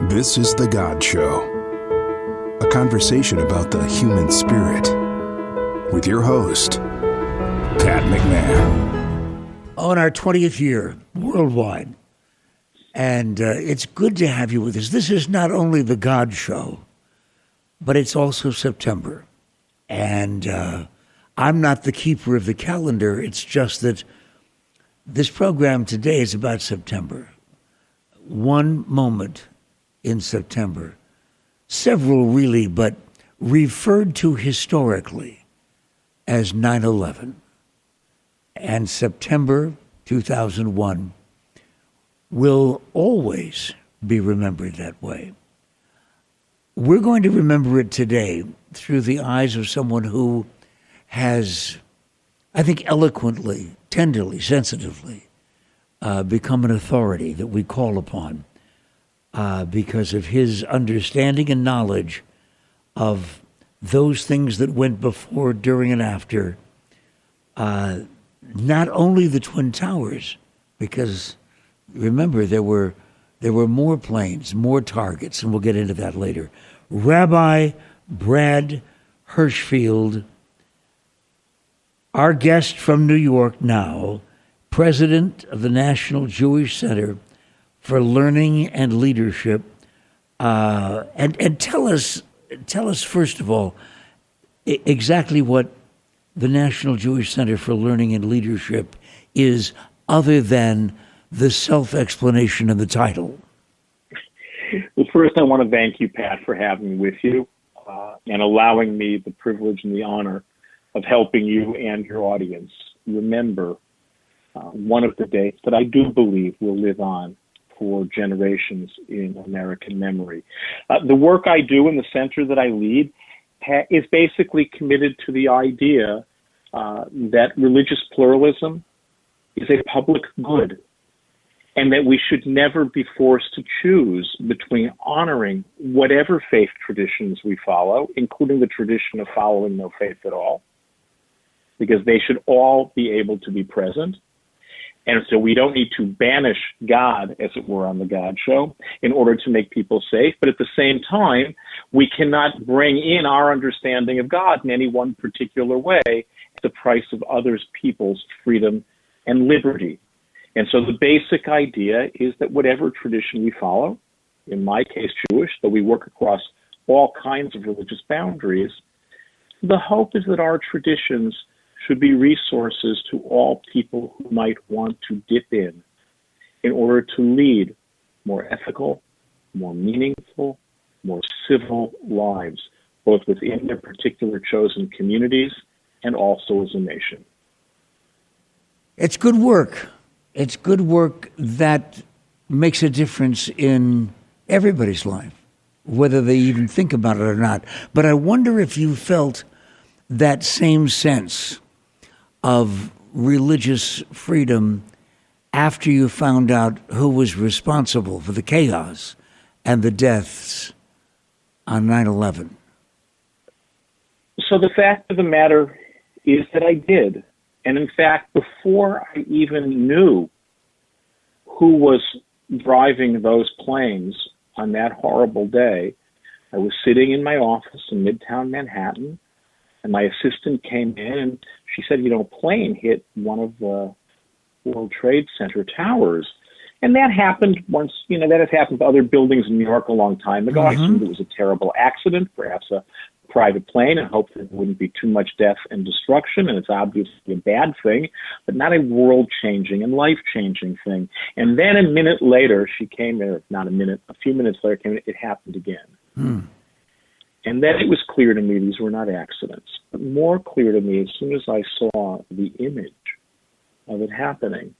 This is The God Show, a conversation about the human spirit with your host, Pat McMahon. On our 20th year worldwide, and it's good to have you with us. This is not only The God Show, but it's also September. And I'm not the keeper of the calendar. It's just that this program today is about September. One moment in September, several really, but referred to historically as 9/11. And September 2001 will always be remembered that way. We're going to remember it today through the eyes of someone who has, I think, eloquently, tenderly, sensitively become an authority that we call upon because of his understanding and knowledge of those things that went before, during, and after not only the Twin Towers, because remember there were more planes, more targets, and we'll get into that later. Rabbi Brad Hirschfield, our guest from New York now, president of the National Jewish Center for Learning and Leadership, and tell us first of all exactly what the National Jewish Center for Learning and Leadership is, other than the self-explanation of the title. Well, first, I want to thank you, Pat, for having me with you and allowing me the privilege and the honor of helping you and your audience remember one of the dates that I do believe will live on for generations in American memory. The work I do in the center that I lead is basically committed to the idea that religious pluralism is a public good, and that we should never be forced to choose between honoring whatever faith traditions we follow, including the tradition of following no faith at all, because they should all be able to be present. And so we don't need to banish God, as it were, on the God Show in order to make people safe. But at the same time, we cannot bring in our understanding of God in any one particular way at the price of others' people's freedom and liberty. And so the basic idea is that whatever tradition we follow, in my case Jewish, though we work across all kinds of religious boundaries, the hope is that our traditions should be resources to all people who might want to dip in order to lead more ethical, more meaningful, more civil lives, both within their particular chosen communities and also as a nation. It's good work. It's good work that makes a difference in everybody's life, whether they even think about it or not. But I wonder if you felt that same sense of religious freedom after you found out who was responsible for the chaos and the deaths on 9/11. So the fact of the matter is that I did. And in fact, before I even knew who was driving those planes on that horrible day, I was sitting in my office in Midtown Manhattan, and my assistant came in and she said, a plane hit one of the World Trade Center towers. And that happened once, that has happened to other buildings in New York a long time ago. I assumed it was a terrible accident, perhaps a private plane, and hoped that there wouldn't be too much death and destruction. And it's obviously a bad thing, but not a world-changing and life-changing thing. And then a minute later, she came in, not a minute, a few minutes later, it happened again. And then it was clear to me these were not accidents. But more clear to me, as soon as I saw the image of it happening,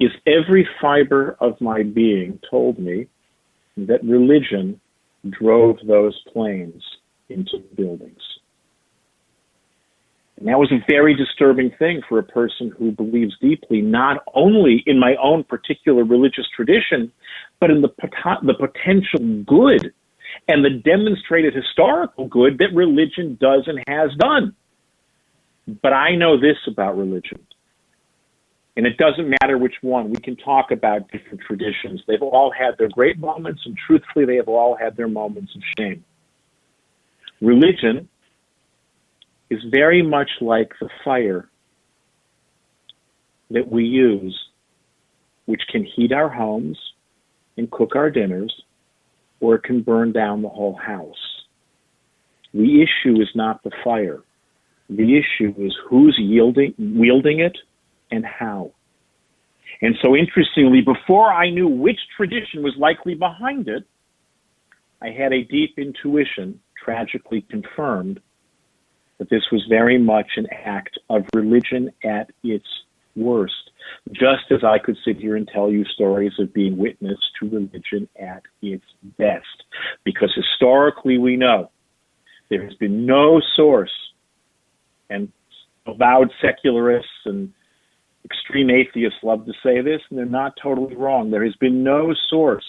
is every fiber of my being told me that religion drove those planes into buildings. And that was a very disturbing thing for a person who believes deeply, not only in my own particular religious tradition, but in the potential good and the demonstrated historical good that religion does and has done. But I know this about religion. And it doesn't matter which one. We can talk about different traditions. They've all had their great moments, and truthfully, they have all had their moments of shame. Religion is very much like the fire that we use, which can heat our homes and cook our dinners, or it can burn down the whole house. The issue is not the fire. The issue is who's wielding it and how. And so interestingly, before I knew which tradition was likely behind it, I had a deep intuition, tragically confirmed, that this was very much an act of religion at its worst, just as I could sit here and tell you stories of being witness to religion at its best. Because historically we know there has been no source, and avowed secularists and extreme atheists love to say this, and they're not totally wrong. There has been no source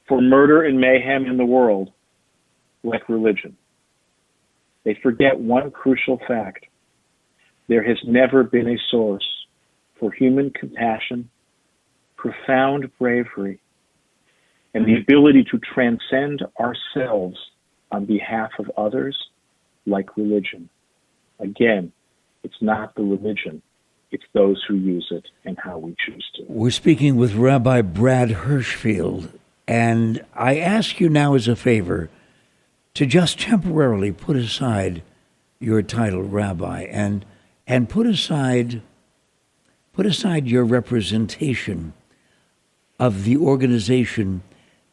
for murder and mayhem in the world like religion. They forget one crucial fact. There has never been a source for human compassion, profound bravery, and the ability to transcend ourselves on behalf of others like religion. Again, it's not the religion. It's those who use it and how we choose to. We're speaking with Rabbi Brad Hirschfield, and I ask you now as a favor to just temporarily put aside your title, Rabbi, and put aside your representation of the organization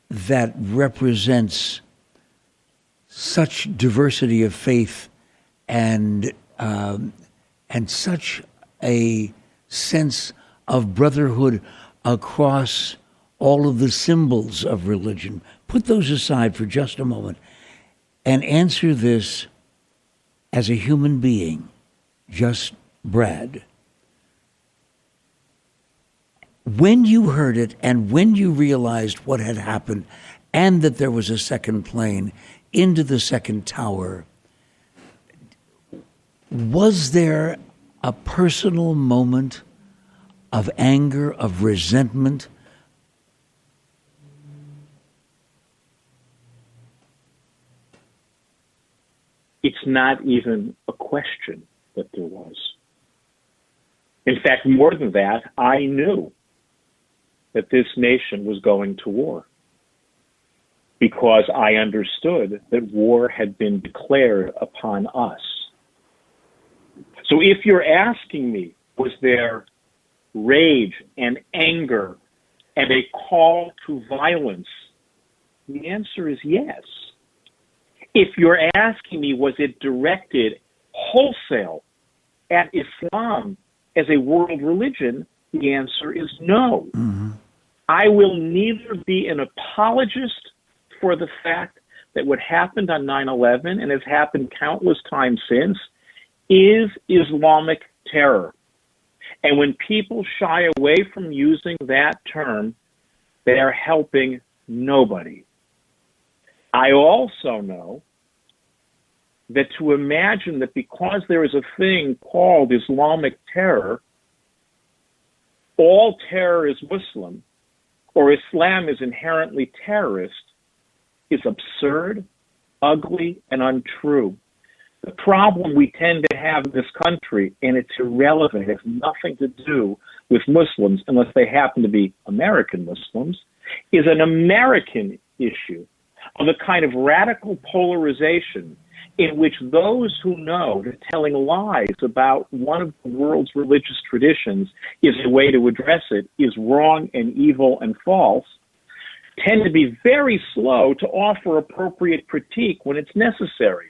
that represents such diversity of faith and such a sense of brotherhood across all of the symbols of religion. Put those aside for just a moment and answer this as a human being, just Brad. When you heard it and when you realized what had happened and that there was a second plane into the second tower, was there a personal moment of anger, of resentment? It's not even a question that there was. In fact, more than that, I knew that this nation was going to war because I understood that war had been declared upon us. So if you're asking me, was there rage and anger and a call to violence, the answer is yes. If you're asking me, was it directed wholesale at Islam as a world religion, the answer is no. Mm-hmm. I will neither be an apologist for the fact that what happened on 9/11 and has happened countless times since is Islamic terror. And when people shy away from using that term, they are helping nobody. I also know that to imagine that because there is a thing called Islamic terror, all terror is Muslim, or Islam is inherently terrorist, is absurd, ugly, and untrue. The problem we tend to have in this country, and it's irrelevant, it has nothing to do with Muslims unless they happen to be American Muslims, is an American issue of a kind of radical polarization in which those who know that telling lies about one of the world's religious traditions is a way to address it is wrong and evil and false, tend to be very slow to offer appropriate critique when it's necessary.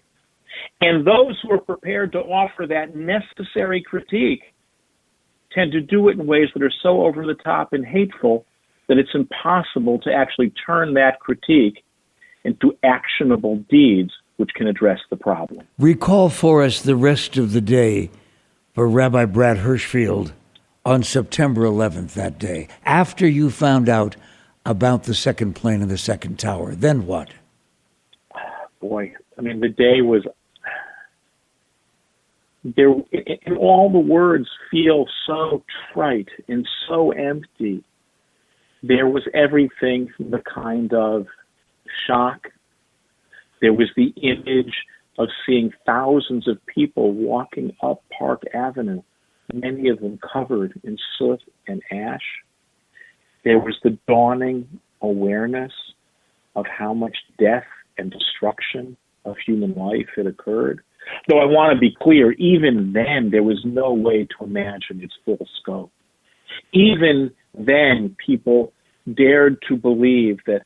And those who are prepared to offer that necessary critique tend to do it in ways that are so over the top and hateful that it's impossible to actually turn that critique into actionable deeds which can address the problem. Recall for us the rest of the day for Rabbi Brad Hirschfield on September 11th that day. After you found out about the second plane and the second tower, then what? Boy, I mean, the day was and all the words feel so trite and so empty. There was everything from the kind of shock. There was the image of seeing thousands of people walking up Park Avenue, many of them covered in soot and ash. There was the dawning awareness of how much death and destruction of human life had occurred. Though I want to be clear, even then there was no way to imagine its full scope. Even then, people dared to believe that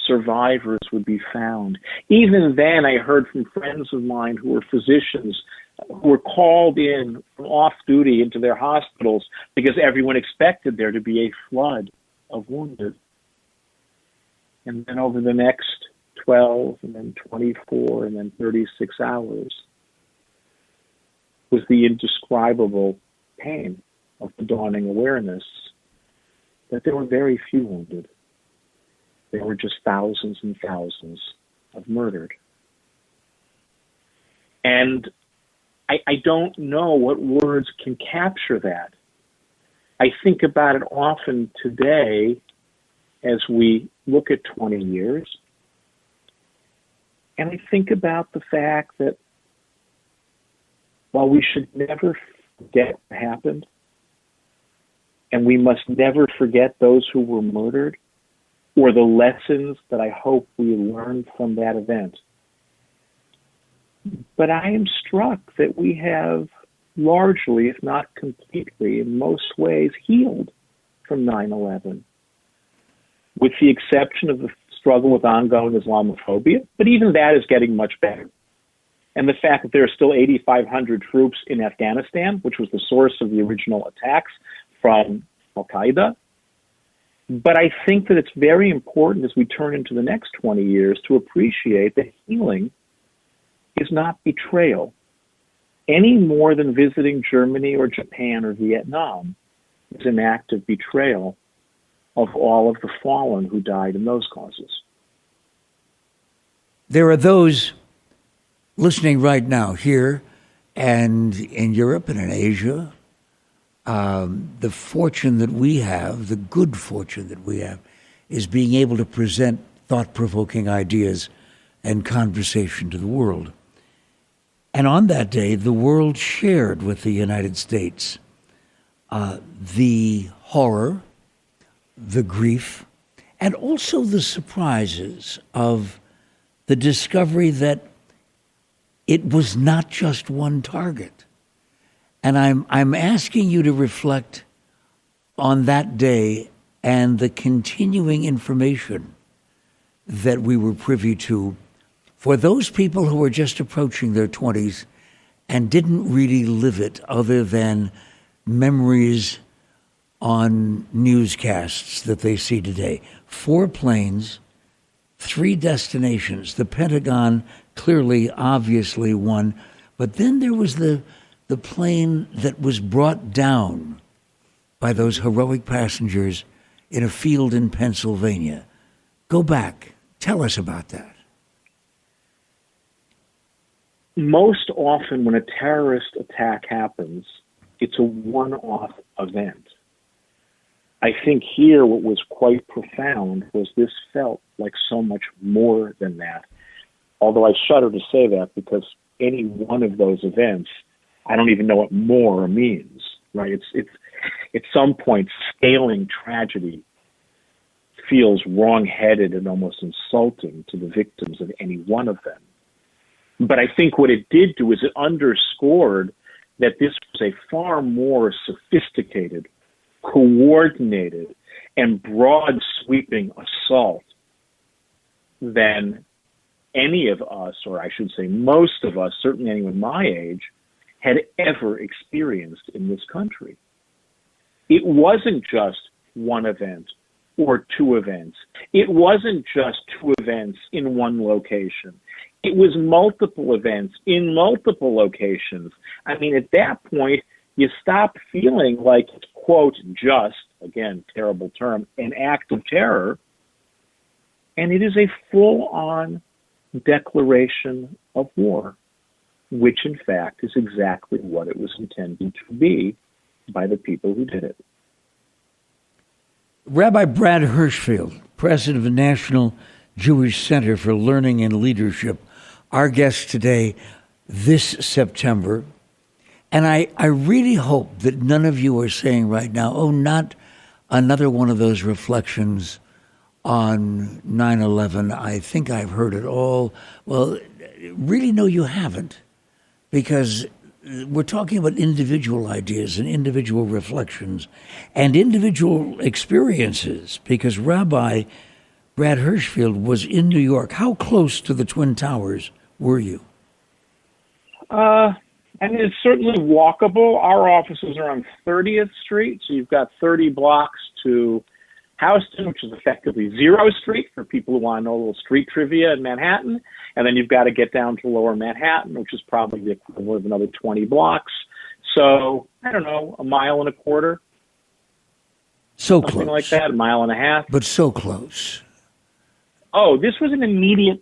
survivors would be found. Even then, I heard from friends of mine who were physicians who were called in from off duty into their hospitals because everyone expected there to be a flood of wounded. And then over the next 12 and then 24 and then 36 hours was the indescribable pain of the dawning awareness that there were very few wounded. There were just thousands and thousands of murdered. And I don't know what words can capture that. I think about it often today as we look at 20 years. And I think about the fact that while we should never forget what happened, and we must never forget those who were murdered, or the lessons that I hope we learned from that event. But I am struck that we have largely, if not completely, in most ways, healed from 9/11, with the exception of the struggle with ongoing Islamophobia. But even that is getting much better. And the fact that there are still 8,500 troops in Afghanistan, which was the source of the original attacks from Al-Qaeda. But I think that it's very important as we turn into the next 20 years to appreciate that healing is not betrayal, any more than visiting Germany or Japan or Vietnam is an act of betrayal of all of the fallen who died in those causes. There are those listening right now here and in Europe and in Asia. The fortune that we have, the good fortune that we have, is being able to present thought-provoking ideas and conversation to the world. And on that day, the world shared with the United States the horror, the grief, and also the surprises of the discovery that it was not just one target. And I'm asking you to reflect on that day and the continuing information that we were privy to for those people who were just approaching their 20s and didn't really live it other than memories on newscasts that they see today. 4 planes, 3 destinations, the Pentagon clearly, obviously one, but then there was the plane that was brought down by those heroic passengers in a field in Pennsylvania. Go back. Tell us about that. Most often when a terrorist attack happens, it's a one-off event. I think here what was quite profound was this felt like so much more than that. Although I shudder to say that because any one of those events, I don't even know what more means, right? It's at some point, scaling tragedy feels wrong-headed and almost insulting to the victims of any one of them. But I think what it did do is it underscored that this was a far more sophisticated, coordinated, and broad-sweeping assault than any of us, or I should say most of us, certainly anyone my age, had ever experienced in this country. It wasn't just one event or 2 events. It wasn't just 2 events in one location. It was multiple events in multiple locations. I mean, at that point, you stop feeling like it's, quote, just, again, terrible term, an act of terror, and it is a full-on declaration of war. which in fact is exactly what it was intended to be by the people who did it. Rabbi Brad Hirschfield, president of the National Jewish Center for Learning and Leadership, our guest today this September. And I really hope that none of you are saying right now, oh, not another one of those reflections on 9/11. I think I've heard it all. Well, really, no, you haven't, because we're talking about individual ideas and individual reflections and individual experiences, because Rabbi Brad Hirschfield was in New York. How close to the Twin Towers were you? It's certainly walkable. Our offices are on 30th Street, so you've got 30 blocks to Houston, which is effectively Zero Street for people who want to know a little street trivia in Manhattan. And then you've got to get down to Lower Manhattan, which is probably the equivalent of another 20 blocks. So, I don't know, a mile and a quarter. So something close. like that, a mile and a half. But so close. Oh, this was an immediate,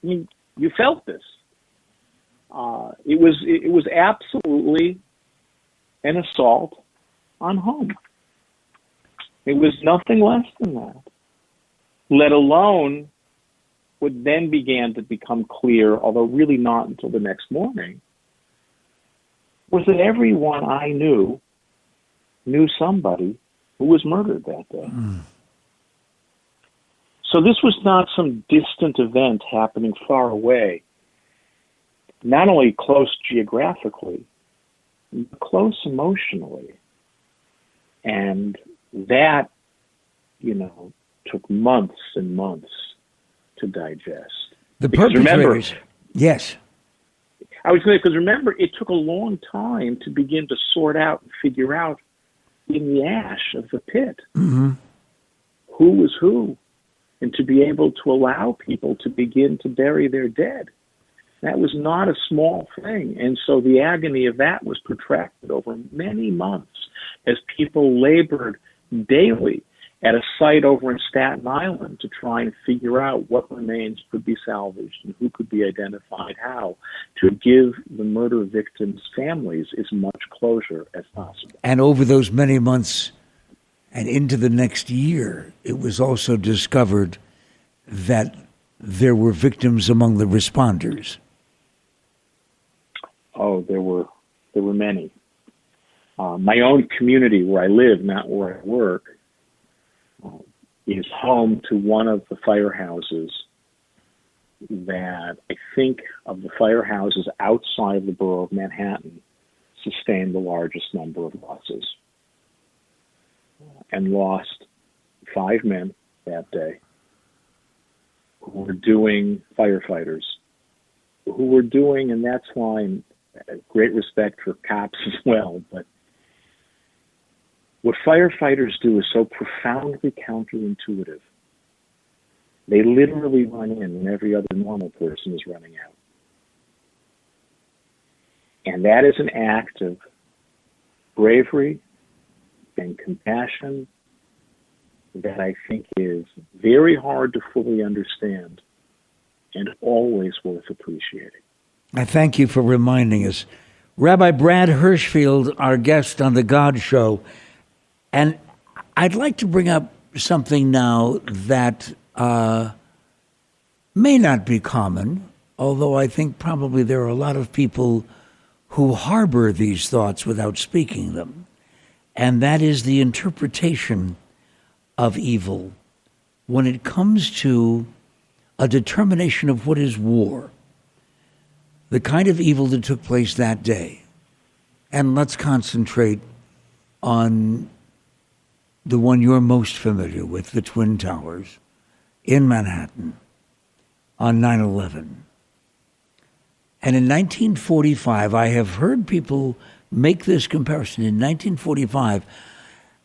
I mean, you felt this. It was absolutely an assault on home. It was nothing less than that, let alone what then began to become clear, although really not until the next morning, was that everyone I knew somebody who was murdered that day. Mm. So this was not some distant event happening far away, not only close geographically, but close emotionally. And that, took months and months to digest. The perpetrators, yes. I was going to, because remember, it took a long time to begin to sort out and figure out in the ash of the pit who was who, and to be able to allow people to begin to bury their dead. That was not a small thing. And so the agony of that was protracted over many months as people labored daily at a site over in Staten Island to try and figure out what remains could be salvaged and who could be identified how, to give the murder victims' families as much closure as possible. And over those many months and into the next year, it was also discovered that there were victims among the responders. Oh, there were many. My own community where I live, not where I work, is home to one of the firehouses that I think of the firehouses outside of the borough of Manhattan sustained the largest number of losses, and lost 5 men that day who were doing, firefighters, who were doing, and that's why I'm great respect for cops as well, but what firefighters do is so profoundly counterintuitive. They literally run in when every other normal person is running out. And that is an act of bravery and compassion that I think is very hard to fully understand and always worth appreciating. I thank you for reminding us. Rabbi Brad Hirschfield, our guest on The God Show. And I'd like to bring up something now that may not be common, although I think probably there are a lot of people who harbor these thoughts without speaking them. And that is the interpretation of evil when it comes to a determination of what is war. The kind of evil that took place that day. And let's concentrate on the one you're most familiar with, the Twin Towers in Manhattan on 9/11. And in 1945, I have heard people make this comparison. In 1945,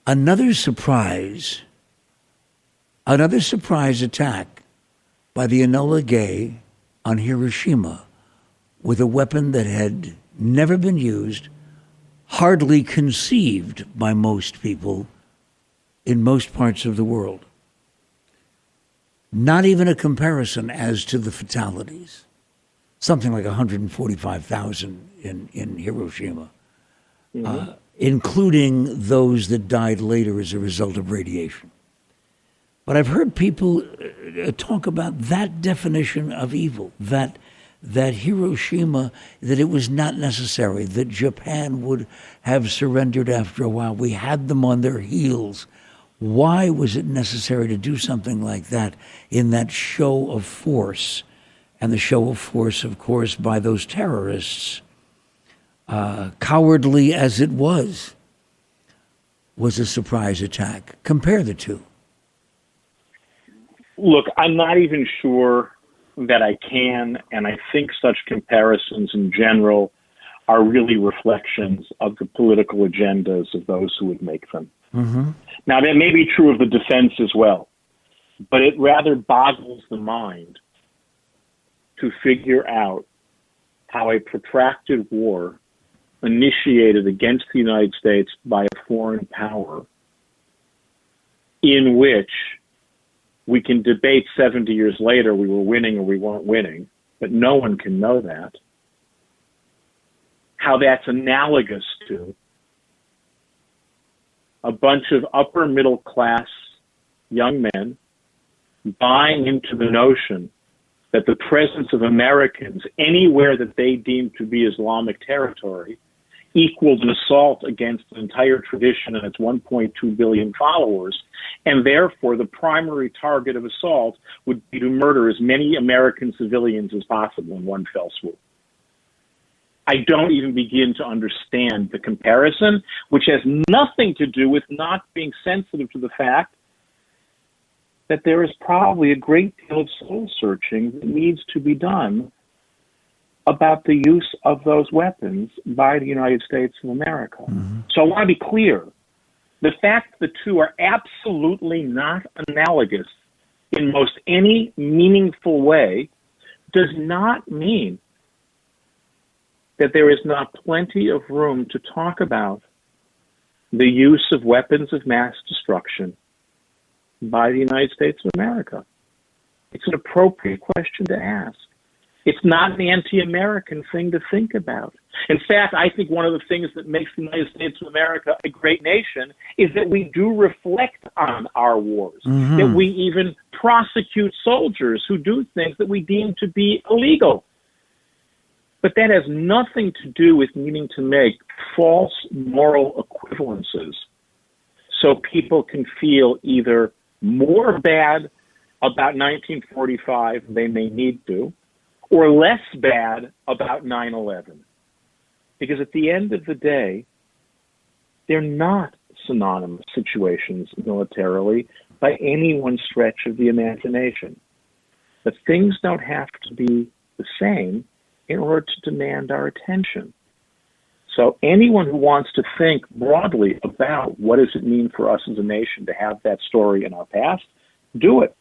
another surprise attack by the Enola Gay on Hiroshima with a weapon that had never been used, hardly conceived by most people in most parts of the world. Not even a comparison as to the fatalities. something like 145,000 in Hiroshima, including those that died later as a result of radiation. But I've heard people talk about that definition of evil, that Hiroshima, that it was not necessary, that Japan would have surrendered after a while. We had them on their heels. Why was it necessary to do something like that in that show of force? And the show of force, of course, by those terrorists, cowardly as it was a surprise attack. Compare the two. Look, I'm not even sure that I can, and I think such comparisons in general are really reflections of the political agendas of those who would make them. Mm-hmm. Now, that may be true of the defense as well, but it rather boggles the mind to figure out how a protracted war initiated against the United States by a foreign power, in which we can debate 70 years later we were winning or we weren't winning, but no one can know that, how that's analogous to a bunch of upper middle class young men buying into the notion that the presence of Americans anywhere that they deemed to be Islamic territory equaled an assault against an entire tradition and its 1.2 billion followers, and therefore the primary target of assault would be to murder as many American civilians as possible in one fell swoop. I don't even begin to understand the comparison, which has nothing to do with not being sensitive to the fact that there is probably a great deal of soul searching that needs to be done about the use of those weapons by the United States of America. Mm-hmm. So I want to be clear. The fact that the two are absolutely not analogous in most any meaningful way does not mean that there is not plenty of room to talk about the use of weapons of mass destruction by the United States of America. It's an appropriate question to ask. It's not an anti-American thing to think about. In fact, I think one of the things that makes the United States of America a great nation is that we do reflect on our wars, that we even prosecute soldiers who do things that we deem to be illegal. But that has nothing to do with needing to make false moral equivalences so people can feel either more bad about 1945 than they may need to, or less bad about 9/11. Because at the end of the day, they're not synonymous situations militarily by any one stretch of the imagination. But things don't have to be the same in order to demand our attention. So anyone who wants to think broadly about what does it mean for us as a nation to have that story in our past, do it.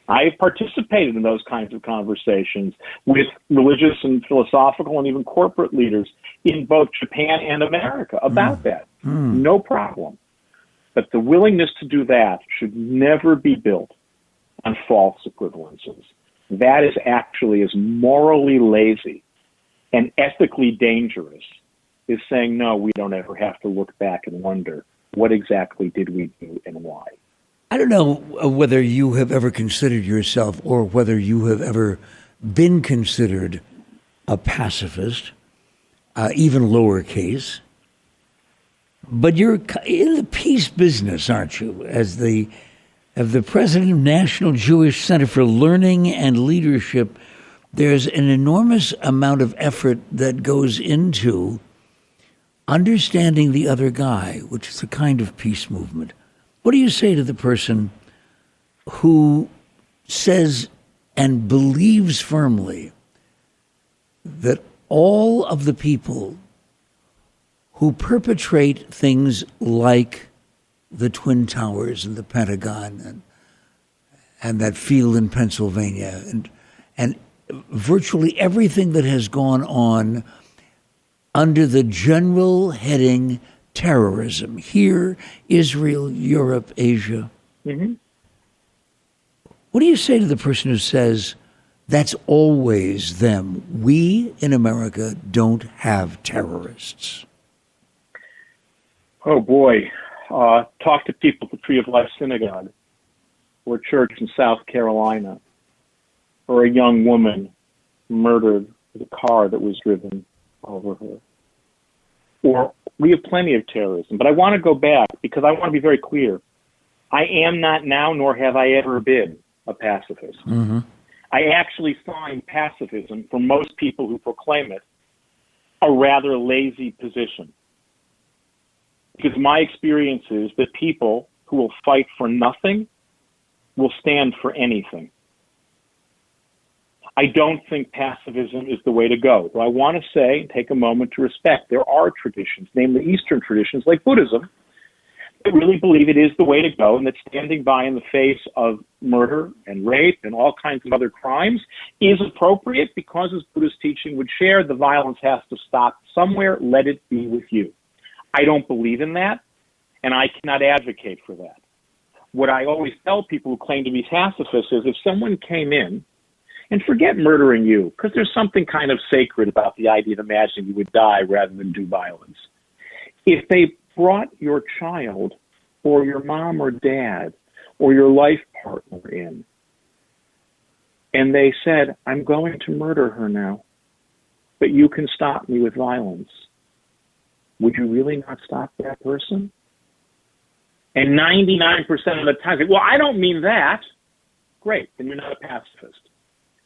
I have participated in those kinds of conversations with religious and philosophical and even corporate leaders in both Japan and America about that. No problem. But the willingness to do that should never be built on false equivalences. That is actually as morally lazy and ethically dangerous as saying, no, we don't ever have to look back and wonder what exactly did we do and why. I don't know whether you have ever considered yourself or whether you have ever been considered a pacifist, even lowercase, but you're in the peace business, aren't you? As the president of National Jewish Center for Learning and Leadership, there's an enormous amount of effort that goes into understanding the other guy, which is a kind of peace movement. What do you say to the person who says and believes firmly that all of the people who perpetrate things like the Twin Towers and the Pentagon and that field in Pennsylvania and virtually everything that has gone on under the general heading terrorism, here, Israel, Europe, Asia. Mm-hmm. What do you say to the person who says That's always them. We in America don't have terrorists. Oh, boy. Talk to people at the Tree of Life Synagogue or church in South Carolina, or a young woman murdered with a car that was driven over her. Or we have plenty of terrorism. But I want to go back because I want to be very clear. I am not now, nor have I ever been, a pacifist. Mm-hmm. I actually find pacifism, for most people who proclaim it, a rather lazy position. Because my experience is that people who will fight for nothing will stand for anything. I don't think pacifism is the way to go. But I want to say, take a moment to respect, there are traditions, namely Eastern traditions like Buddhism, that really believe it is the way to go, and that standing by in the face of murder and rape and all kinds of other crimes is appropriate because, as Buddhist teaching would share, the violence has to stop somewhere. Let it be with you. I don't believe in that, and I cannot advocate for that. What I always tell people who claim to be pacifists is if someone came in, and forget murdering you, because there's something kind of sacred about the idea of imagining you would die rather than do violence. If they brought your child or your mom or dad or your life partner in, and they said, I'm going to murder her now, but you can stop me with violence, would you really not stop that person? And 99% of the time, well, I don't mean that. Great, then you're not a pacifist.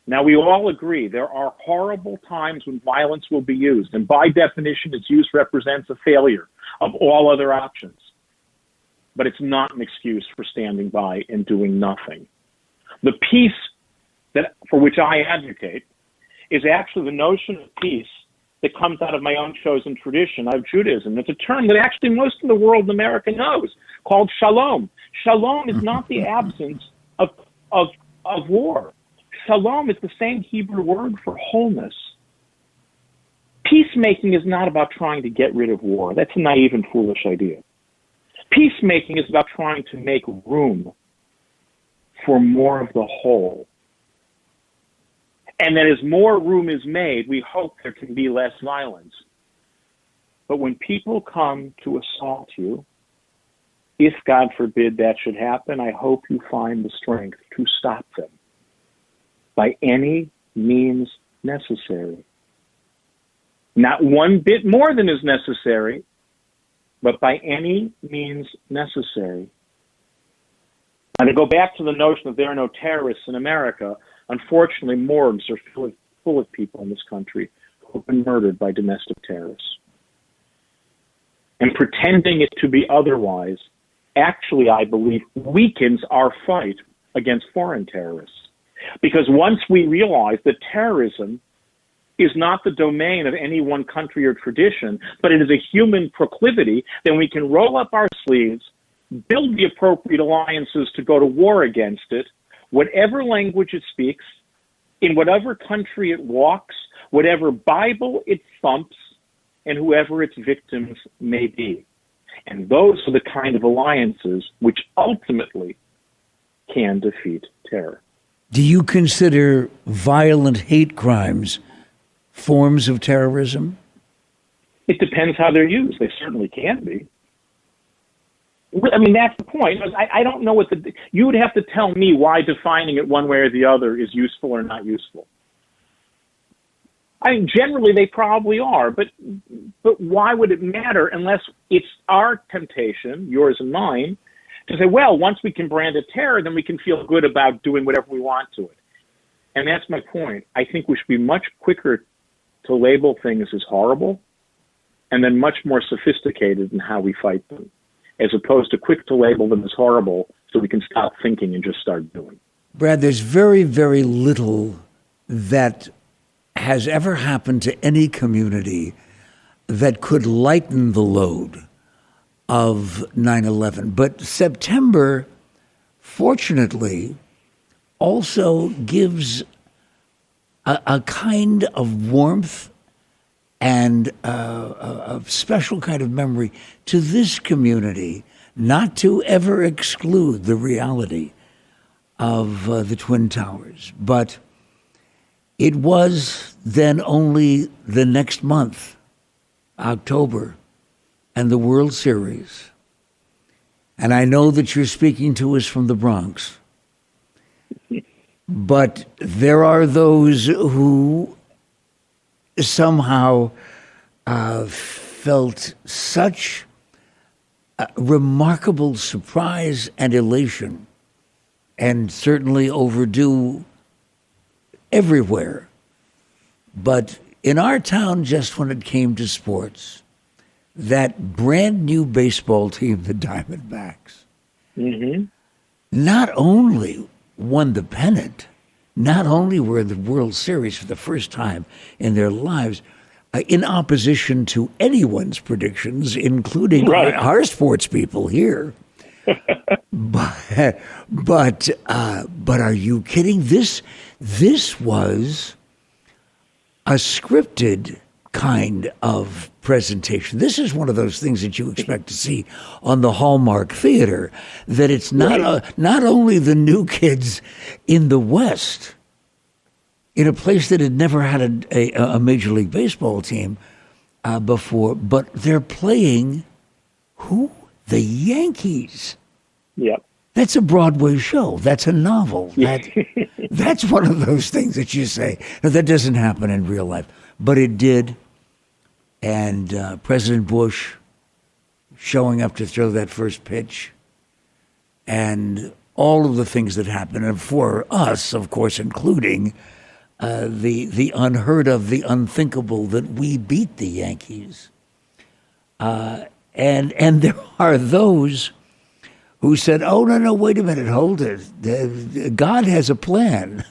Now, we all agree there are horrible times when violence will be used, and by definition, its use represents a failure of all other options. But it's not an excuse for standing by and doing nothing. The peace for which I advocate is actually the notion of peace that comes out of my own chosen tradition of Judaism. It's a term that actually most of the world in America knows, called shalom. Shalom is not the absence of war. Shalom is the same Hebrew word for wholeness. Peacemaking is not about trying to get rid of war. That's a naive and foolish idea. Peacemaking is about trying to make room for more of the whole. And that as more room is made, we hope there can be less violence. But when people come to assault you, if, God forbid, that should happen, I hope you find the strength to stop them by any means necessary. Not one bit more than is necessary, but by any means necessary. And to go back to the notion that there are no terrorists in America, unfortunately, morgues are full of people in this country who have been murdered by domestic terrorists. And pretending it to be otherwise actually, I believe, weakens our fight against foreign terrorists. Because once we realize that terrorism is not the domain of any one country or tradition, but it is a human proclivity, then we can roll up our sleeves, build the appropriate alliances to go to war against it, whatever language it speaks, in whatever country it walks, whatever Bible it thumps, and whoever its victims may be. And those are the kind of alliances which ultimately can defeat terror. Do you consider violent hate crimes forms of terrorism? It depends how they're used. They certainly can be. I mean, that's the point. I don't know you would have to tell me why defining it one way or the other is useful or not useful. I mean, generally they probably are, but why would it matter unless it's our temptation, yours and mine, to say, well, once we can brand it terror, then we can feel good about doing whatever we want to it. And that's my point. I think we should be much quicker to label things as horrible and then much more sophisticated in how we fight them, as opposed to quick to label them as horrible so we can stop thinking and just start doing. Brad, there's very, very little that has ever happened to any community that could lighten the load of 9/11. But September, fortunately, also gives a kind of warmth and a special kind of memory to this community, not to ever exclude the reality of the Twin Towers. But It was then only the next month, October, and the World Series. And I know that you're speaking to us from the Bronx. But there are those who somehow felt such remarkable surprise and elation, and certainly overdue everywhere. But in our town, just when it came to sports, that brand new baseball team, the Diamondbacks, not only won the pennant, not only were in the World Series for the first time in their lives, in opposition to anyone's predictions, including our sports people here. But are you kidding? This was a scripted kind of presentation. This is one of those things that you expect to see on the Hallmark Theater, that it's not only the new kids in the West, in a place that had never had a Major League Baseball team before, but they're playing who? The Yankees. Yep. That's a Broadway show. That's a novel. That's one of those things that you say, no, that doesn't happen in real life. But it did. And President Bush showing up to throw that first pitch, and all of the things that happened, and for us, of course, including the unheard of, the unthinkable, that we beat the Yankees. And there are those who said, oh, no, wait a minute, hold it. God has a plan.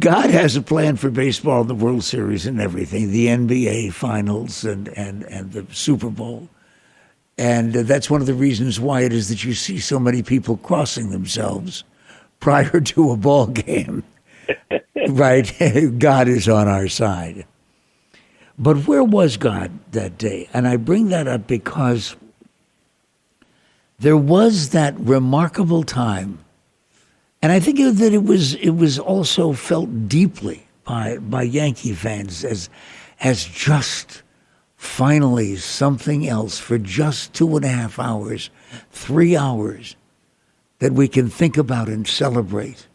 God has a plan for baseball, the World Series and everything, the NBA Finals and the Super Bowl. And that's one of the reasons why it is that you see so many people crossing themselves prior to a ball game. Right? God is on our side. But where was God that day? And I bring that up because there was that remarkable time, and I think that it was also felt deeply by Yankee fans as just finally something else for just 2.5 hours, 3 hours, that we can think about and celebrate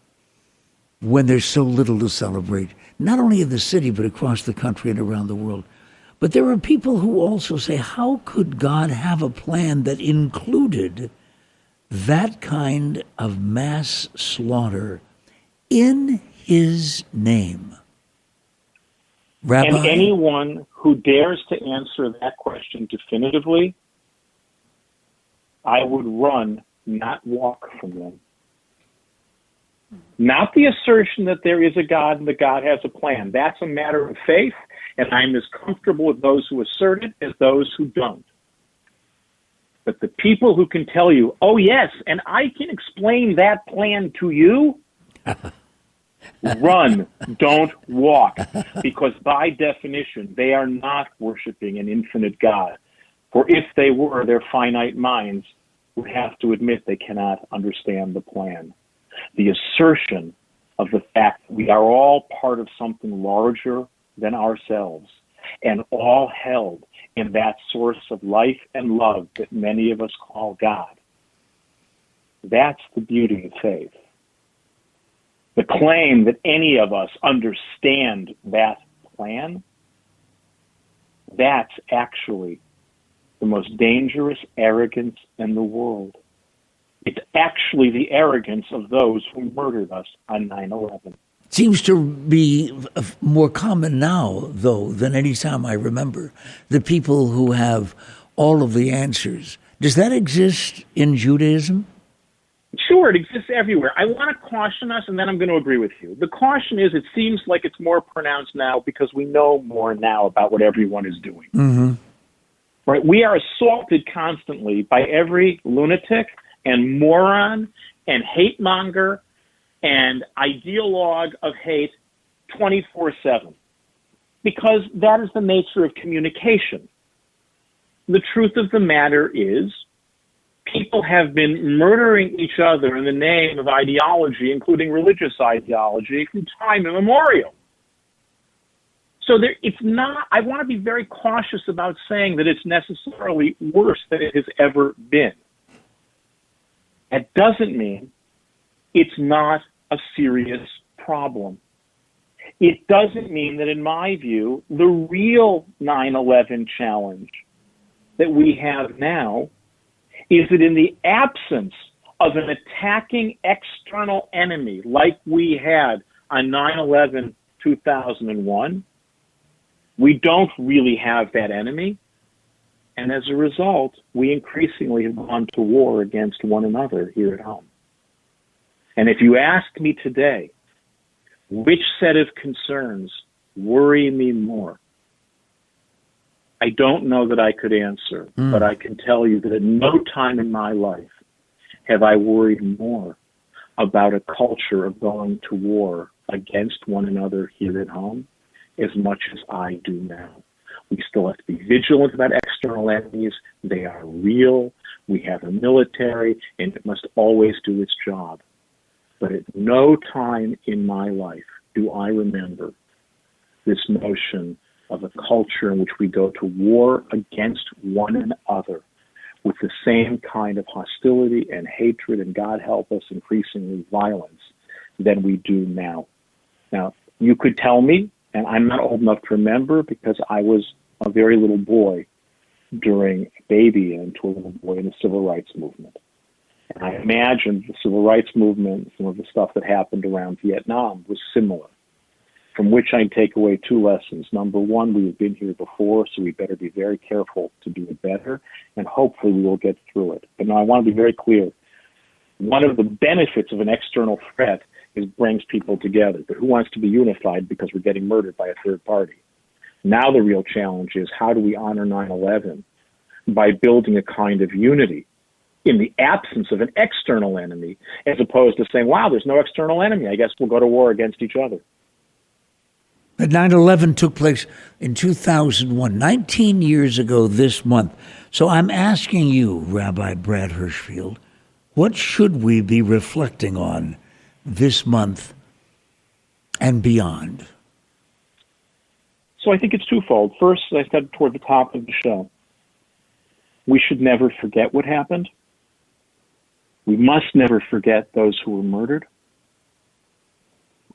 when there's so little to celebrate, not only in the city but across the country and around the world. But there are people who also say, how could God have a plan that included that kind of mass slaughter in his name? Rabbi? And anyone who dares to answer that question definitively, I would run, not walk from them. Not the assertion that there is a God and that God has a plan. That's a matter of faith, and I'm as comfortable with those who assert it as those who don't. But the people who can tell you, oh, yes, and I can explain that plan to you, run, don't walk, because by definition, they are not worshiping an infinite God. For if they were, their finite minds would have to admit they cannot understand the plan. The assertion of the fact that we are all part of something larger than ourselves and all held in that source of life and love that many of us call God. That's the beauty of faith. The claim that any of us understand that plan, that's actually the most dangerous arrogance in the world. It's actually the arrogance of those who murdered us on 9/11. Seems to be more common now, though, than any time I remember. The people who have all of the answers. Does that exist in Judaism? Sure, it exists everywhere. I want to caution us, and then I'm going to agree with you. The caution is it seems like it's more pronounced now because we know more now about what everyone is doing. Mm-hmm. Right? We are assaulted constantly by every lunatic and moron and hate monger and ideologue of hate 24/7, because that is the nature of communication. The truth of the matter is people have been murdering each other in the name of ideology, including religious ideology, from time immemorial. So it's not, I want to be very cautious about saying that it's necessarily worse than it has ever been. That doesn't mean it's not a serious problem. It doesn't mean that, in my view, the real 9/11 challenge that we have now is that in the absence of an attacking external enemy like we had on 9/11, 2001, we don't really have that enemy. And as a result, we increasingly have gone to war against one another here at home. And if you ask me today, which set of concerns worry me more, I don't know that I could answer, but I can tell you that at no time in my life have I worried more about a culture of going to war against one another here at home as much as I do now. We still have to be vigilant about external enemies. They are real. We have a military, and it must always do its job. But at no time in my life do I remember this notion of a culture in which we go to war against one another with the same kind of hostility and hatred, and God help us, increasingly violence, than we do now. Now, you could tell me, and I'm not old enough to remember because I was a very little boy during a baby and to a little boy in the civil rights movement. And I imagine the civil rights movement, some of the stuff that happened around Vietnam was similar, from which I take away two lessons. Number one, we've been here before, so we better be very careful to do it better, and hopefully we will get through it. But now I want to be very clear. One of the benefits of an external threat is brings people together. But who wants to be unified because we're getting murdered by a third party? Now the real challenge is, how do we honor 9/11 by building a kind of unity in the absence of an external enemy, as opposed to saying, wow, there's no external enemy, I guess we'll go to war against each other. But 9/11 took place in 2001, 19 years ago this month. So I'm asking you, Rabbi Brad Hirschfield, what should we be reflecting on this month and beyond? So I think it's twofold. First, as I said toward the top of the show, we should never forget what happened. We must never forget those who were murdered,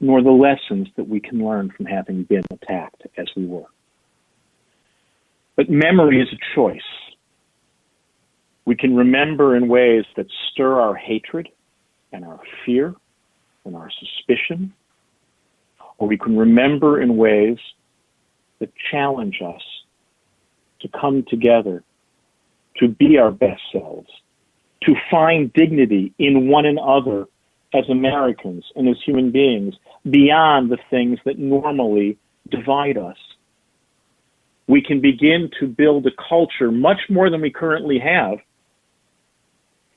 nor the lessons that we can learn from having been attacked as we were. But memory is a choice. We can remember in ways that stir our hatred and our fear and our suspicion, or we can remember in ways that challenge us to come together, to be our best selves, to find dignity in one another as Americans and as human beings beyond the things that normally divide us. We can begin to build a culture much more than we currently have,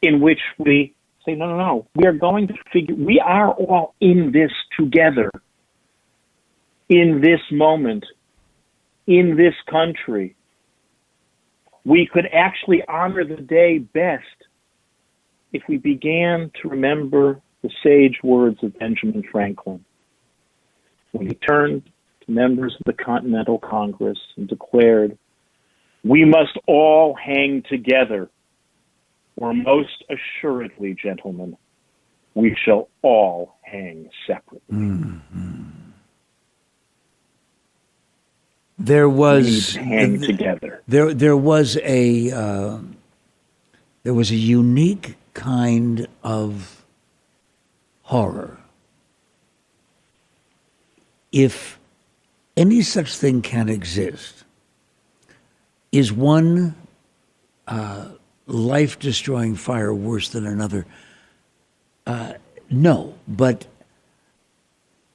in which we say, no, we are going to we are all in this together, in this moment, in this country. We could actually honor the day best if we began to remember the sage words of Benjamin Franklin, when he turned to members of the Continental Congress and declared, "We must all hang together, or most assuredly, gentlemen, we shall all hang separately." Mm-hmm. There was we need to hang together. There was a unique kind of horror, if any such thing can exist. Is one life-destroying fire worse than another? No, but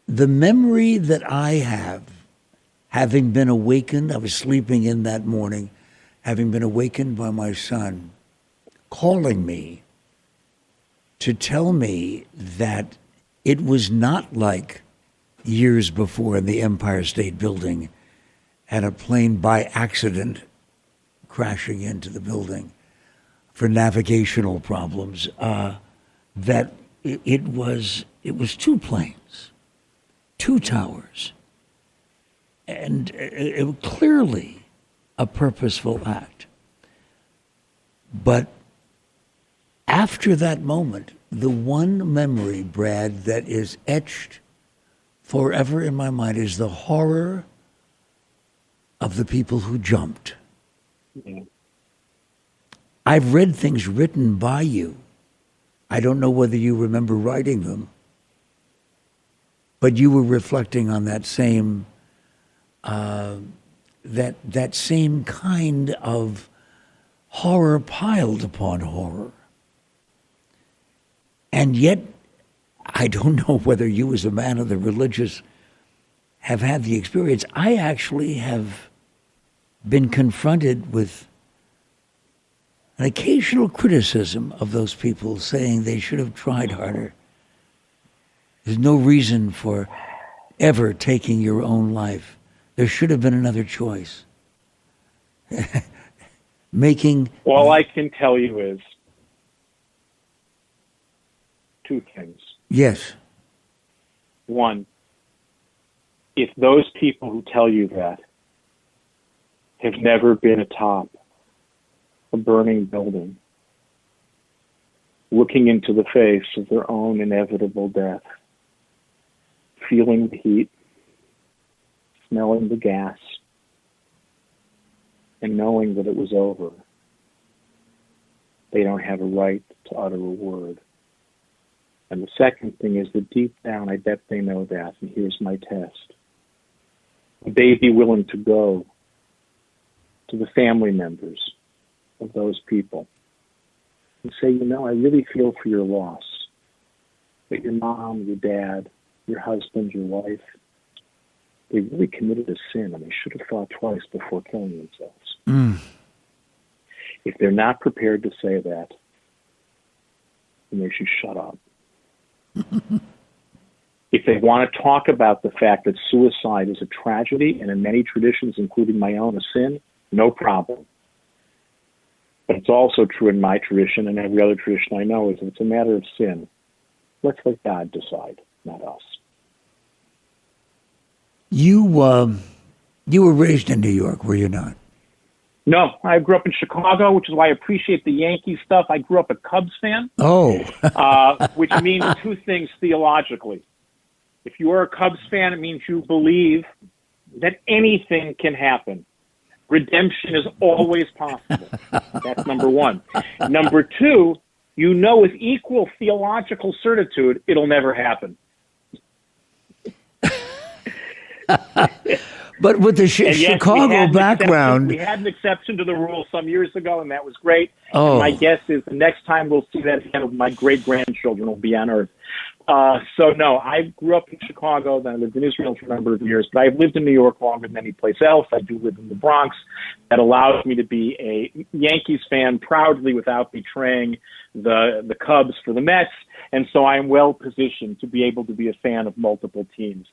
the memory that I have, having been awakened, I was sleeping in that morning, having been awakened by my son calling me to tell me that it was not like years before in the Empire State Building and a plane by accident crashing into the building. for navigational problems, that it was two planes, two towers, and it was clearly a purposeful act. But after that moment, the one memory, Brad, that is etched forever in my mind is the horror of the people who jumped. Yeah. I've read things written by you. I don't know whether you remember writing them, but you were reflecting on that same that same kind of horror piled upon horror. And yet, I don't know whether you, as a man of the religious, have had the experience. I actually have been confronted with an occasional criticism of those people, saying they should have tried harder. There's no reason for ever taking your own life. There should have been another choice. All I can tell you is two things. Yes. One, if those people who tell you that have never been atop a burning building, looking into the face of their own inevitable death, feeling the heat, smelling the gas, and knowing that it was over, they don't have a right to utter a word. And the second thing is that deep down, I bet they know that, and here's my test. Would they be willing to go to the family members of those people and say, I really feel for your loss, but your mom, your dad, your husband, your wife, they really committed a sin, and they should have thought twice before killing themselves. Mm. If they're not prepared to say that, then they should shut up. If they want to talk about the fact that suicide is a tragedy, and in many traditions, including my own, a sin, no problem. But it's also true in my tradition and every other tradition I know is that it's a matter of sin. Let's let God decide, not us. You were raised in New York, were you not? No, I grew up in Chicago, which is why I appreciate the Yankee stuff. I grew up a Cubs fan, which means two things theologically. If you are a Cubs fan, it means you believe that anything can happen. Redemption is always possible. That's number one. Number two, with equal theological certitude, it'll never happen. But with the Chicago background... We had an exception to the rule some years ago, and that was great. Oh. And my guess is the next time we'll see that again, my great-grandchildren will be on Earth. No, I grew up in Chicago, then I lived in Israel for a number of years, but I've lived in New York longer than any place else. I do live in the Bronx. That allows me to be a Yankees fan proudly without betraying the Cubs for the Mets, and so I'm well-positioned to be able to be a fan of multiple teams.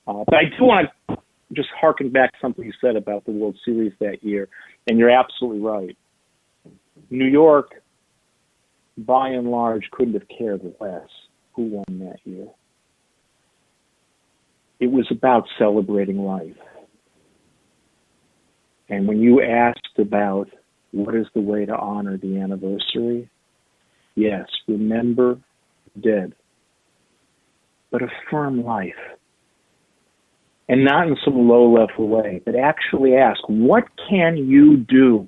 But I do want to just harken back to something you said about the World Series that year, and you're absolutely right. New York, by and large, couldn't have cared less who won that year. It was about celebrating life. And when you asked about what is the way to honor the anniversary, yes, remember the dead, but affirm life. And not in some low-level way, but actually ask, what can you do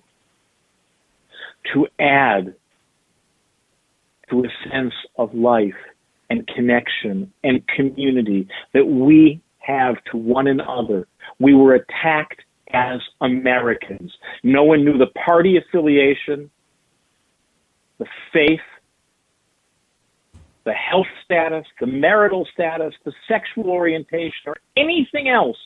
to add to a sense of life and connection and community that we have to one another? We were attacked as Americans. No one knew the party affiliation, the faith, the health status, the marital status, the sexual orientation, or anything else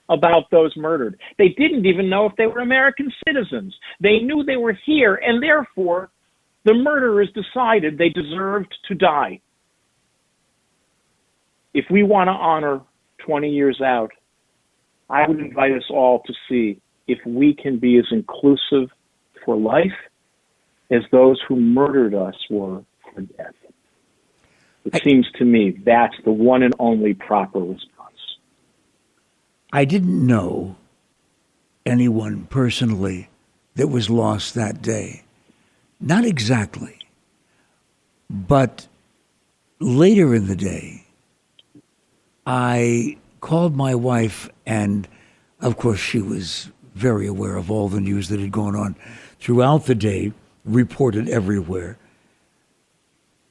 about those murdered. They didn't even know if they were American citizens. They knew they were here, and therefore the murderers decided they deserved to die. If we want to honor 20 years out, I would invite us all to see if we can be as inclusive for life as those who murdered us were for death. It seems to me that's the one and only proper response. I didn't know anyone personally that was lost that day. Not exactly. But later in the day, I called my wife, and of course she was very aware of all the news that had gone on throughout the day, reported everywhere.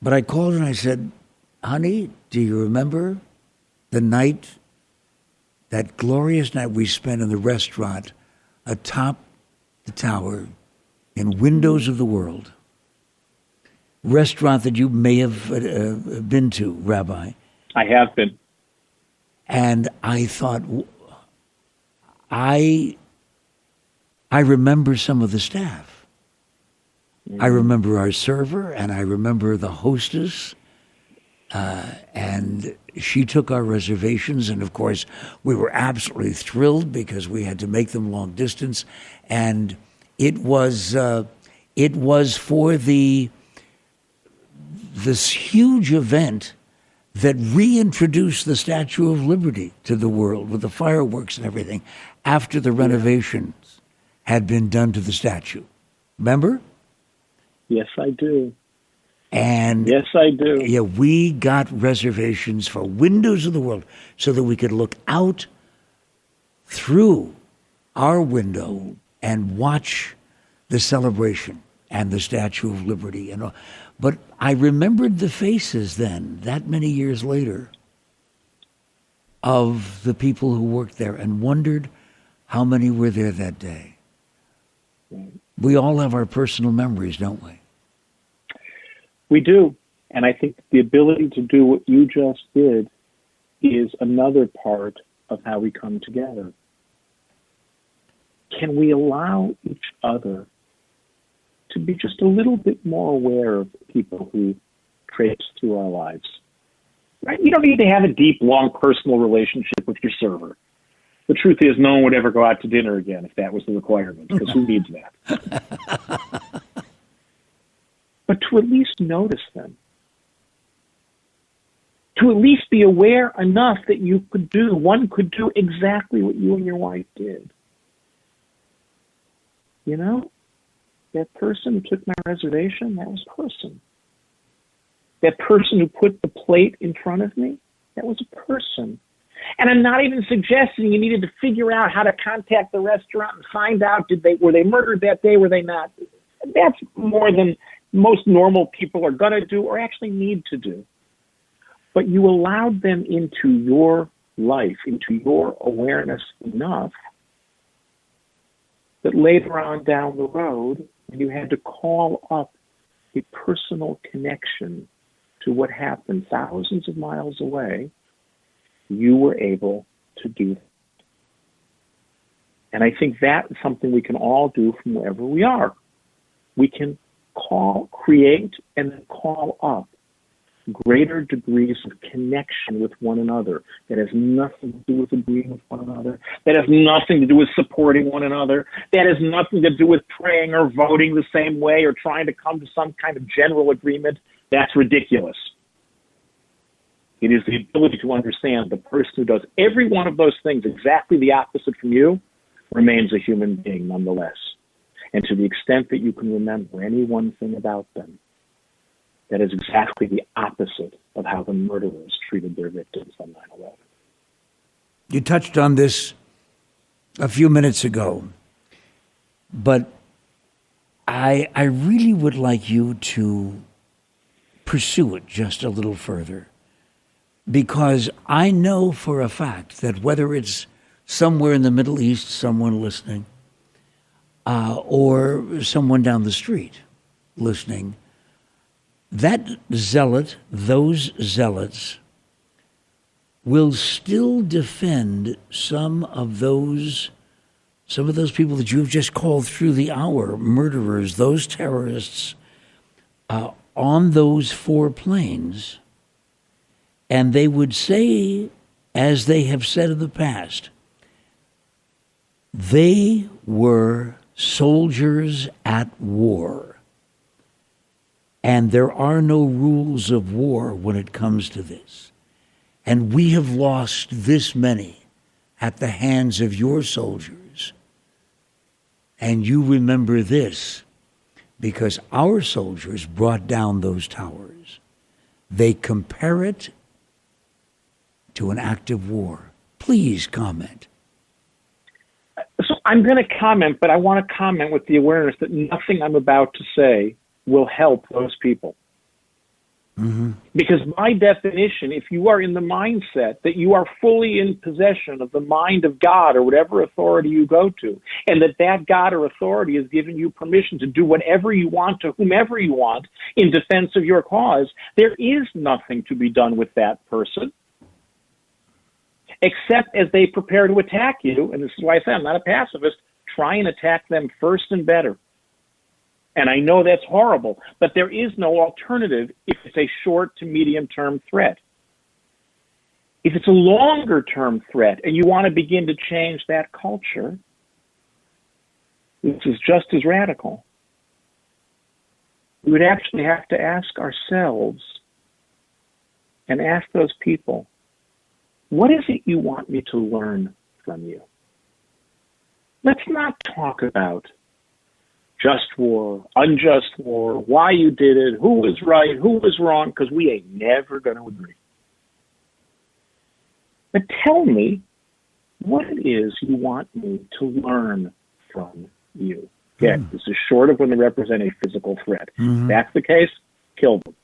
But I called and I said, honey, do you remember the night, that glorious night we spent in the restaurant atop the tower in Windows of the World? Restaurant that you may have been to, Rabbi. I have been. And I thought, I remember some of the staff. I remember our server, and I remember the hostess, and she took our reservations, and of course we were absolutely thrilled because we had to make them long distance, and it was for this huge event that reintroduced the Statue of Liberty to the world with the fireworks and everything after the renovations had been done to the statue. Remember? Yes, I do. And yes, I do. Yeah, we got reservations for Windows of the World so that we could look out through our window and watch the celebration and the Statue of Liberty and all. But I remembered the faces then, that many years later, of the people who worked there and wondered how many were there that day. We all have our personal memories, don't we? We do. And I think the ability to do what you just did is another part of how we come together. Can we allow each other to be just a little bit more aware of people who traipse through our lives? Right? You don't need to have a deep, long personal relationship with your server. The truth is, no one would ever go out to dinner again if that was the requirement, because who needs that? But to at least notice them. To at least be aware enough that one could do exactly what you and your wife did. You know, that person who took my reservation, that was a person. That person who put the plate in front of me, that was a person. And I'm not even suggesting you needed to figure out how to contact the restaurant and find out were they murdered that day, were they not. That's more than most normal people are going to do or actually need to do. But you allowed them into your life, into your awareness enough that later on down the road, when you had to call up a personal connection to what happened thousands of miles away, you were able to do that. And I think that's something we can all do from wherever we are. We can create and then call up greater degrees of connection with one another that has nothing to do with agreeing with one another, that has nothing to do with supporting one another, that has nothing to do with praying or voting the same way or trying to come to some kind of general agreement. That's ridiculous. It is the ability to understand the person who does every one of those things exactly the opposite from you remains a human being nonetheless. And to the extent that you can remember any one thing about them, that is exactly the opposite of how the murderers treated their victims on 9/11. You touched on this a few minutes ago, but I really would like you to pursue it just a little further, because I know for a fact that whether it's somewhere in the Middle East, someone listening, or someone down the street listening, those zealots will still defend some of those people that you've just called through the hour, murderers, those terrorists, on those 4 planes. And they would say, as they have said in the past, they were soldiers at war. And there are no rules of war when it comes to this. And we have lost this many at the hands of your soldiers. And you remember this because our soldiers brought down those towers. They compare it to an act of war. Please comment. So I'm going to comment, but I want to comment with the awareness that nothing I'm about to say will help those people. Mm-hmm. Because by definition, if you are in the mindset that you are fully in possession of the mind of God or whatever authority you go to, and that God or authority has given you permission to do whatever you want to whomever you want in defense of your cause, there is nothing to be done with that person except as they prepare to attack you. And this is why I say I'm not a pacifist. Try and attack them first and better. And I know that's horrible, but there is no alternative if it's a short to medium-term threat. If it's a longer-term threat and you want to begin to change that culture, which is just as radical, we would actually have to ask ourselves and ask those people, what is it you want me to learn from you? Let's not talk about just war, unjust war, why you did it, who was right, who was wrong, because we ain't never going to agree. But tell me what it is you want me to learn from you. Again, this is short of when they represent a physical threat. If that's the case, kill them.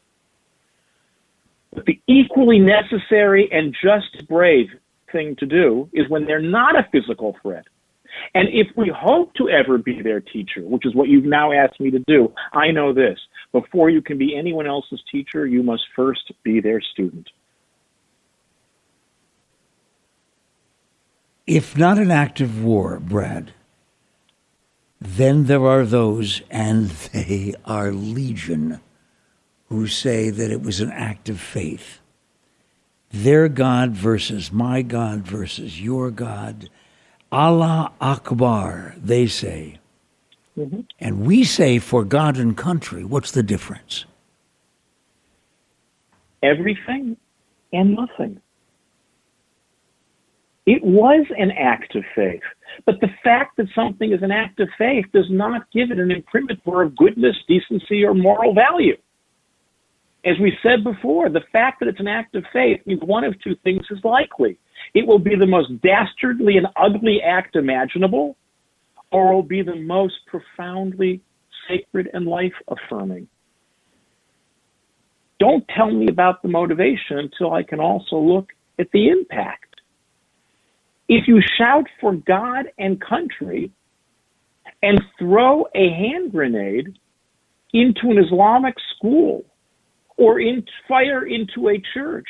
But the equally necessary and just brave thing to do is when they're not a physical threat. And if we hope to ever be their teacher, which is what you've now asked me to do, I know this. Before you can be anyone else's teacher, you must first be their student. If not an act of war, Brad, then there are those, and they are legion, who say that it was an act of faith. Their God versus my God versus your God. Allah Akbar, they say. And we say for God and country. What's the difference? Everything and nothing. It was an act of faith. But the fact that something is an act of faith does not give it an imprimatur of goodness, decency, or moral value. As we said before, the fact that it's an act of faith means one of two things is likely. It will be the most dastardly and ugly act imaginable, or it will be the most profoundly sacred and life-affirming. Don't tell me about the motivation until I can also look at the impact. If you shout for God and country and throw a hand grenade into an Islamic school or fire into a church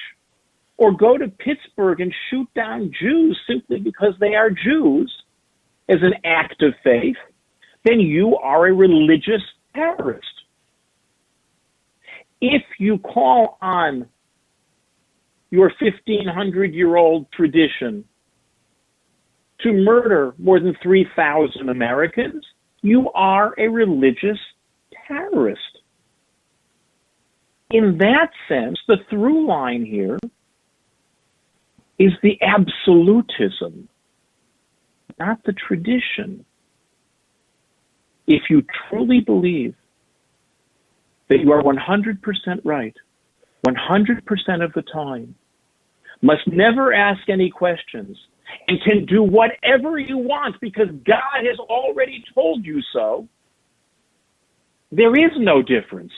or go to Pittsburgh and shoot down Jews simply because they are Jews as an act of faith, then you are a religious terrorist. If you call on your 1,500-year-old tradition to murder more than 3,000 Americans, you are a religious terrorist. In that sense, the through line here is the absolutism, not the tradition. If you truly believe that you are 100% right, 100% of the time, must never ask any questions, and can do whatever you want because God has already told you so, there is no difference.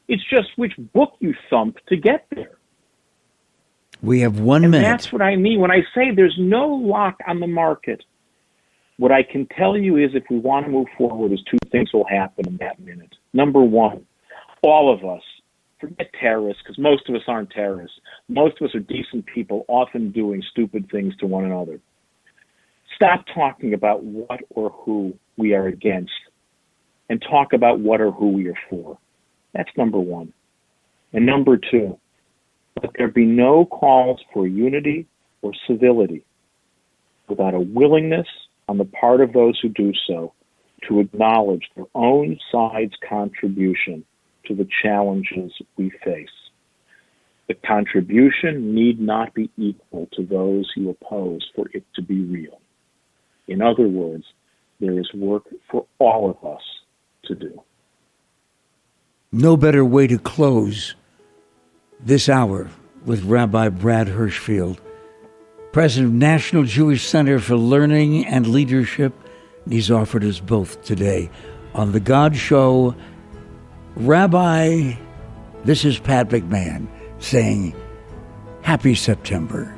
It's just which book you thump to get there. We have 1 minute. That's what I mean when I say there's no lock on the market. What I can tell you is if we want to move forward, is two things will happen in that minute. Number one, all of us, forget terrorists, because most of us aren't terrorists. Most of us are decent people, often doing stupid things to one another. Stop talking about what or who we are against and talk about what or who we are for. That's number one. And number two, let there be no calls for unity or civility without a willingness on the part of those who do so to acknowledge their own side's contribution to the challenges we face. The contribution need not be equal to those you oppose for it to be real. In other words, there is work for all of us to do. No better way to close this hour with Rabbi Brad Hirschfield, president of National Jewish Center for Learning and Leadership. He's offered us both today on The God Show. Rabbi, this is Pat McMahon saying, Happy September.